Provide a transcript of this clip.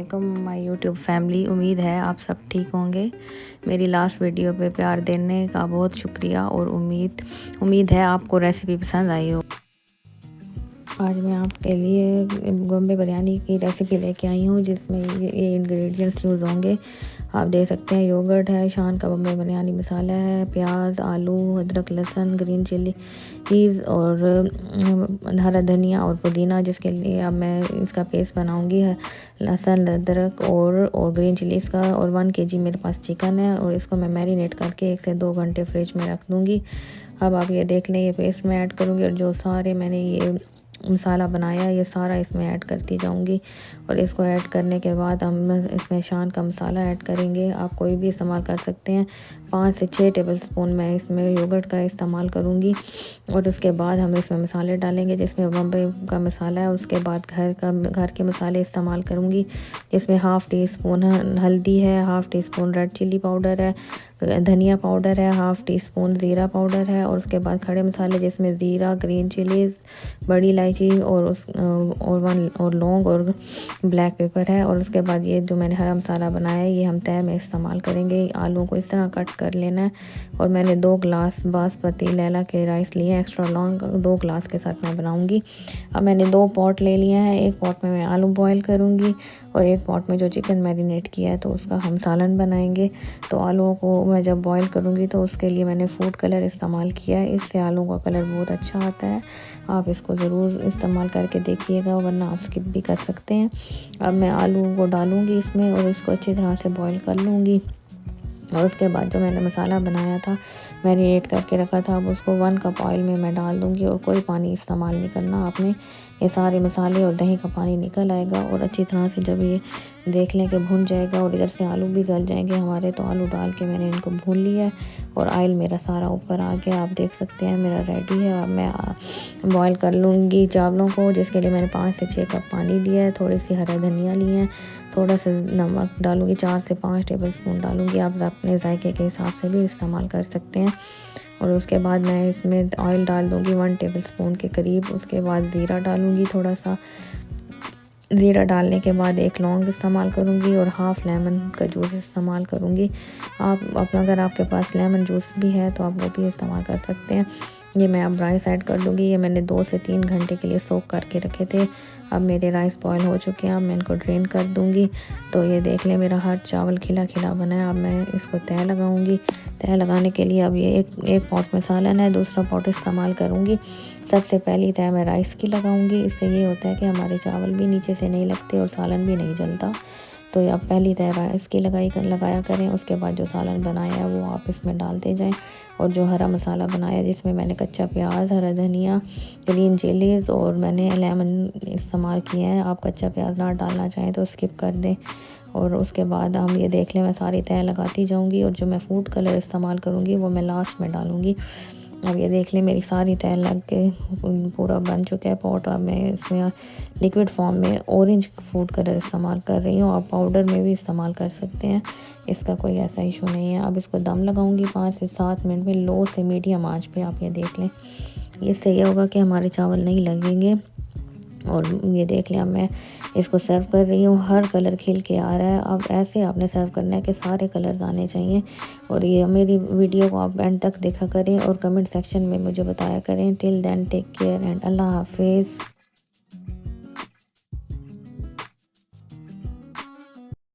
वालेकुम my YouTube family. उम्मीद है आप सब ठीक होंगे। मेरी लास्ट वीडियो पे प्यार देने का बहुत शुक्रिया और उम्मीद है आपको रेसिपी पसंद आई हो। आज मैं आपके लिए गोम्बे बिरयानी की रेसिपी लेके आई हूँ जिसमें ये इंग्रेडिएंट्स यूज़ होंगे। आप देख सकते हैं योगर्ट है, शान का बम्बे बिरयानी मसाला है, प्याज, आलू, अदरक, लहसुन, ग्रीन चिलीज और हरा धनिया और पुदीना, जिसके लिए अब मैं इसका पेस्ट बनाऊंगी है। लहसुन, अदरक और ग्रीन चिलीज का। और 1 kg मेरे पास चिकन है और इसको मैं मैरिनेट करके 1 से 2 घंटे फ्रिज में रख दूँगी। अब आप ये देख लें, ये पेस्ट में ऐड करूँगी और जो सारे मैंने ये मसाला बनाया ये सारा इसमें ऐड करती जाऊंगी। और इसको ऐड करने के बाद हम इसमें शान का मसाला ऐड करेंगे। आप कोई भी इस्तेमाल कर सकते हैं। 5 से 6 टेबलस्पून मैं इसमें योगर्ट का इस्तेमाल करूंगी। और उसके बाद हम इसमें मसाले डालेंगे जिसमें बम्बई का मसाला है। उसके बाद घर के मसाले इस्तेमाल करूंगी। इसमें 1/2 टीस्पून हल्दी है, 1/2 टीस्पून रेड चिली पाउडर है, धनिया पाउडर है, 1/2 टीस्पून ज़ीरा पाउडर है। और उसके बाद खड़े मसाले जिसमें ज़ीरा, ग्रीन चिलीज़, बड़ी इलायची और लौंग और ब्लैक पेपर है। और उसके बाद ये जो मैंने हरा मसाला बनाया है ये हम तय में इस्तेमाल करेंगे। आलू को इस तरह कट कर लेना है। और मैंने 2 गिलास बासमती लैला के राइस लिए हैं, एक्स्ट्रा लॉन्ग, 2 गिलास के साथ मैं बनाऊंगी। अब मैंने 2 पॉट ले लिए हैं। एक पॉट में मैं आलू बॉयल करूंगी और एक पॉट में जो चिकन मैरिनेट किया है तो उसका हम सालन बनाएंगे। तो आलूओं को मैं जब बॉईल करूँगी तो उसके लिए मैंने फूड कलर इस्तेमाल किया है। इससे आलू का कलर बहुत अच्छा आता है। आप इसको ज़रूर इस्तेमाल करके देखिएगा, वरना आप स्किप भी कर सकते हैं। अब मैं आलू को डालूँगी इसमें और इसको अच्छी तरह से बॉईल कर लूँगी। और उसके बाद जो मैंने मसाला बनाया था, मैरिनेट करके रखा था, अब उसको 1 कप ऑयल में मैं डाल दूँगी। और कोई पानी इस्तेमाल नहीं करना आपने। ये सारे मसाले और दही का पानी निकल आएगा। और अच्छी तरह से जब ये देख लें कि भुन जाएगा और इधर से आलू भी गल जाएंगे हमारे, तो आलू डाल के मैंने इनको भून लिया है और ऑयल मेरा सारा ऊपर आ गया। आप देख सकते हैं मेरा रेडी है। और मैं बॉईल कर लूँगी चावलों को, जिसके लिए मैंने 5 से 6 कप पानी लिया है। थोड़ी सी हरा धनिया लिए हैं, थोड़ा सा नमक डालूँगी, 4 से 5 टेबलस्पून डालूँगी। आप अपने जायके के हिसाब से भी इस्तेमाल कर सकते हैं। और उसके बाद मैं इसमें ऑयल डाल दूँगी 1 टेबलस्पून के करीब। उसके बाद ज़ीरा डालूँगी, थोड़ा सा ज़ीरा डालने के बाद 1 लौंग इस्तेमाल करूँगी और 1/2 लेमन का जूस इस्तेमाल करूँगी। आप अपना अगर आपके पास लेमन जूस भी है तो आप वो भी इस्तेमाल कर सकते हैं। ये मैं अब राइस ऐड कर दूँगी। ये मैंने 2 से 3 घंटे के लिए सोक करके रखे थे। अब मेरे राइस बॉयल हो चुके हैं। अब मैं इनको ड्रेन कर दूँगी। तो ये देख लें मेरा हर चावल खिला खिला बना है। अब मैं इसको तय लगाऊँगी। तय लगाने के लिए अब ये एक पॉट में सालन है, दूसरा पॉट इस्तेमाल करूँगी। सबसे पहली तय मैं राइस की लगाऊंगी। इससे ये होता है कि हमारे चावल भी नीचे से नहीं लगते और सालन भी नहीं जलता। तो अब पहली तय राइस की लगाया करें। उसके बाद जो सालन बनाया है वो आप इसमें डालते जाएं। और जो हरा मसाला बनाया जिसमें मैंने कच्चा प्याज, हरा धनिया, ग्रीन चिलीज़ और मैंने लेमन इस्तेमाल किए हैं। आप कच्चा प्याज ना डालना चाहें तो स्किप कर दें। और उसके बाद हम ये देख लें मैं सारी तय लगाती जाऊंगी। और जो मैं फूड कलर इस्तेमाल करूँगी वो मैं लास्ट में डालूँगी। अब ये देख लें मेरी सारी तय लग के पूरा बन चुका है पॉट। अब मैं इसमें लिक्विड फॉर्म में ऑरेंज फूड कलर इस्तेमाल कर रही हूँ। आप पाउडर में भी इस्तेमाल कर सकते हैं, इसका कोई ऐसा इशू नहीं है। अब इसको दम लगाऊंगी 5 से 7 मिनट में, लो से मीडियम आंच पे। आप ये देख लें, इससे ये होगा कि हमारे चावल नहीं लगेंगे। और ये देख लिया मैं इसको सर्व कर रही हूँ। हर कलर खिल के आ रहा है। अब ऐसे आपने सर्व करना है कि सारे कलर्स आने चाहिए। और ये मेरी वीडियो को आप एंड तक देखा करें और कमेंट सेक्शन में मुझे बताया करें। Till then take care and अल्लाह हाफिज़।